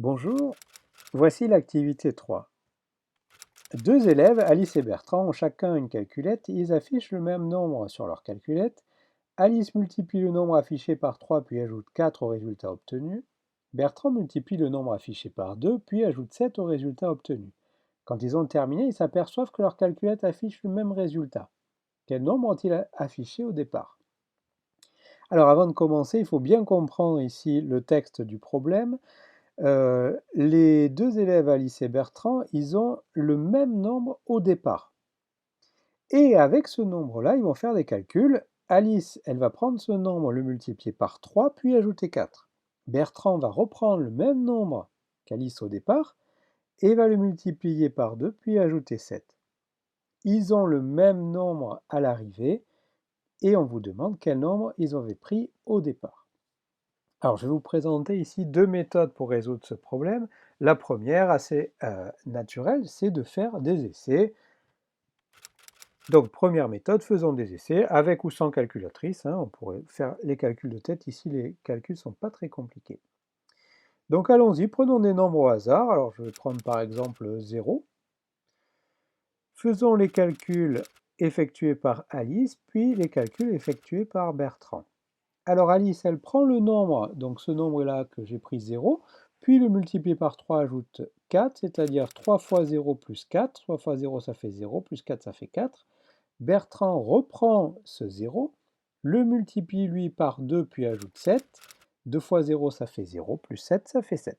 Bonjour, voici l'activité 3. Deux élèves, Alice et Bertrand, ont chacun une calculette et ils affichent le même nombre sur leur calculette. Alice multiplie le nombre affiché par 3 puis ajoute 4 au résultat obtenu. Bertrand multiplie le nombre affiché par 2 puis ajoute 7 au résultat obtenu. Quand ils ont terminé, ils s'aperçoivent que leur calculette affiche le même résultat. Quel nombre ont-ils affiché au départ? Alors avant de commencer, il faut bien comprendre ici le texte du problème. Les deux élèves Alice et Bertrand, ils ont le même nombre au départ. Et avec ce nombre-là, ils vont faire des calculs. Alice, elle va prendre ce nombre, le multiplier par 3, puis ajouter 4. Bertrand va reprendre le même nombre qu'Alice au départ, et va le multiplier par 2, puis ajouter 7. Ils ont le même nombre à l'arrivée, et on vous demande quel nombre ils avaient pris au départ. Alors, je vais vous présenter ici deux méthodes pour résoudre ce problème. La première, assez naturelle, c'est de faire des essais. Donc, première méthode, faisons des essais avec ou sans calculatrice. On pourrait faire les calculs de tête. Ici, les calculs ne sont pas très compliqués. Donc, allons-y, prenons des nombres au hasard. Alors, je vais prendre par exemple 0. Faisons les calculs effectués par Alice, puis les calculs effectués par Bertrand. Alors Alice, elle prend le nombre, donc ce nombre-là que j'ai pris 0, puis le multiplie par 3 ajoute 4, c'est-à-dire 3 fois 0 plus 4. 3 fois 0, ça fait 0, plus 4, ça fait 4. Bertrand reprend ce 0, le multiplie lui par 2, puis ajoute 7. 2 fois 0, ça fait 0, plus 7, ça fait 7.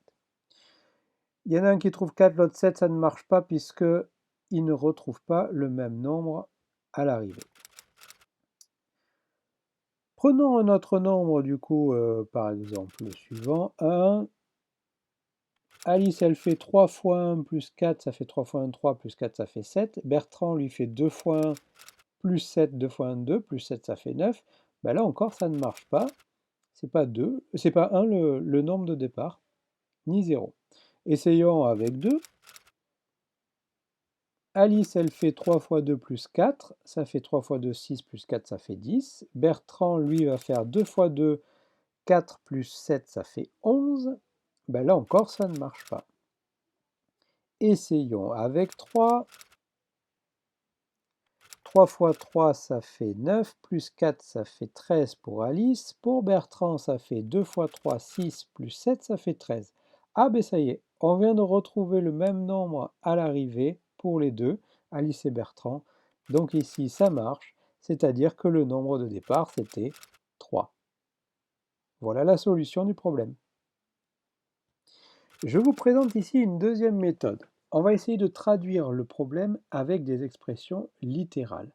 Il y en a un qui trouve 4, l'autre 7, ça ne marche pas puisqu'il ne retrouve pas le même nombre à l'arrivée. Prenons un autre nombre, du coup, par exemple le suivant, 1. Alice, elle fait 3 fois 1 plus 4, ça fait 3 fois 1, 3, plus 4, ça fait 7. Bertrand lui fait 2 fois 1 plus 7, 2 fois 1, 2, plus 7, ça fait 9. Ben là encore, ça ne marche pas. C'est pas 2, c'est pas 1 le nombre de départ, ni 0. Essayons avec 2. Alice, elle fait 3 fois 2 plus 4, ça fait 3 fois 2, 6, plus 4, ça fait 10. Bertrand, lui, va faire 2 fois 2, 4 plus 7, ça fait 11. Ben là encore, ça ne marche pas. Essayons avec 3. 3 fois 3, ça fait 9, plus 4, ça fait 13 pour Alice. Pour Bertrand, ça fait 2 fois 3, 6, plus 7, ça fait 13. Ah ben ça y est, on vient de retrouver le même nombre à l'arrivée pour les deux, Alice et Bertrand. Donc ici, ça marche, c'est-à-dire que le nombre de départ, c'était 3. Voilà la solution du problème. Je vous présente ici une deuxième méthode. On va essayer de traduire le problème avec des expressions littérales.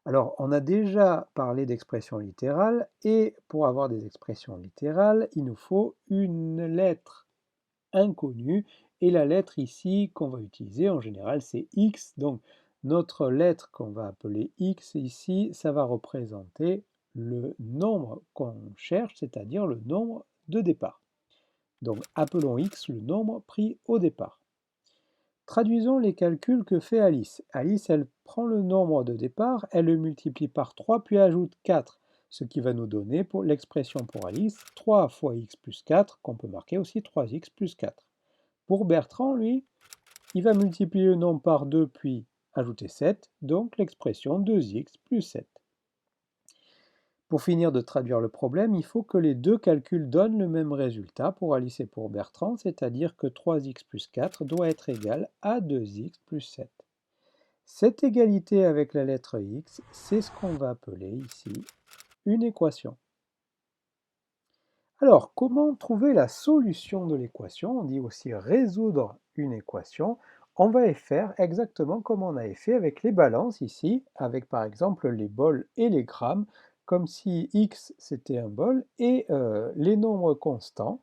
Alors, on a déjà parlé d'expressions littérales, et pour avoir des expressions littérales, il nous faut une lettre inconnue, et la lettre ici qu'on va utiliser en général, c'est X. Donc, notre lettre qu'on va appeler X ici, ça va représenter le nombre qu'on cherche, c'est-à-dire le nombre de départ. Donc, appelons X le nombre pris au départ. Traduisons les calculs que fait Alice. Alice, elle prend le nombre de départ, elle le multiplie par 3, puis ajoute 4, ce qui va nous donner pour l'expression pour Alice 3 fois x plus 4, qu'on peut marquer aussi 3x plus 4. Pour Bertrand, lui, il va multiplier le nombre par 2, puis ajouter 7, donc l'expression 2x plus 7. Pour finir de traduire le problème, il faut que les deux calculs donnent le même résultat pour Alice et pour Bertrand, c'est-à-dire que 3x plus 4 doit être égal à 2x plus 7. Cette égalité avec la lettre x, c'est ce qu'on va appeler ici une équation. Alors, comment trouver la solution de l'équation? On dit aussi résoudre une équation. On va faire exactement comme on avait fait avec les balances ici, avec par exemple les bols et les grammes, comme si x c'était un bol et les nombres constants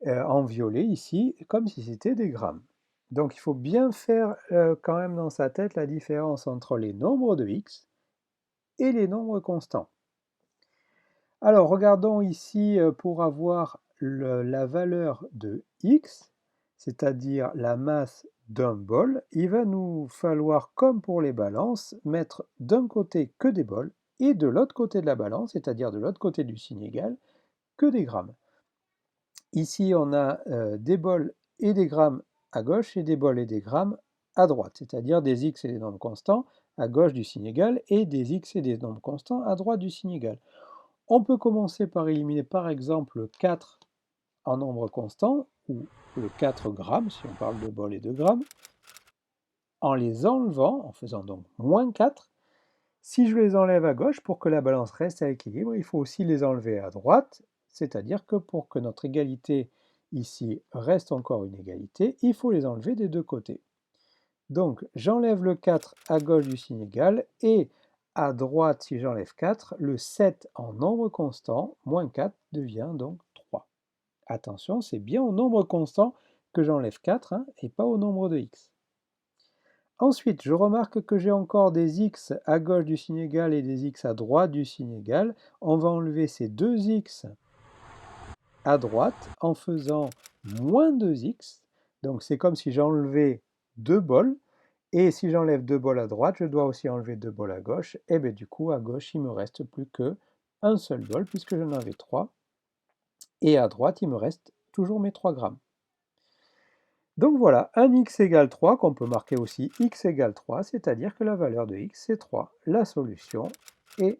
en violet ici, comme si c'était des grammes. Donc il faut bien faire quand même dans sa tête la différence entre les nombres de x et les nombres constants. Alors regardons ici pour avoir la valeur de x, c'est-à-dire la masse d'un bol, il va nous falloir, comme pour les balances, mettre d'un côté que des bols et de l'autre côté de la balance, c'est-à-dire de l'autre côté du signe égal, que des grammes. Ici, on a des bols et des grammes à gauche et des bols et des grammes à droite, c'est-à-dire des x et des nombres constants à gauche du signe égal et des x et des nombres constants à droite du signe égal. On peut commencer par éliminer par exemple le 4 en nombre constant, ou le 4 grammes, si on parle de bol et de grammes, en les enlevant, en faisant donc moins 4. Si je les enlève à gauche, pour que la balance reste à équilibre, il faut aussi les enlever à droite, c'est-à-dire que pour que notre égalité ici reste encore une égalité, il faut les enlever des deux côtés. Donc j'enlève le 4 à gauche du signe égal, et à droite, si j'enlève 4, le 7 en nombre constant, moins 4, devient donc 3. Attention, c'est bien au nombre constant que j'enlève 4, et pas au nombre de x. Ensuite, je remarque que j'ai encore des x à gauche du signe égal et des x à droite du signe égal. On va enlever ces deux x à droite en faisant moins 2x. Donc c'est comme si j'enlevais deux bols. Et si j'enlève deux bols à droite, je dois aussi enlever deux bols à gauche. Et bien du coup, à gauche, il me reste plus qu'un seul bol puisque j'en avais 3. Et à droite, il me reste toujours mes 3 grammes. Donc voilà, un x égale 3, qu'on peut marquer aussi x égale 3, c'est-à-dire que la valeur de x c'est 3. La solution est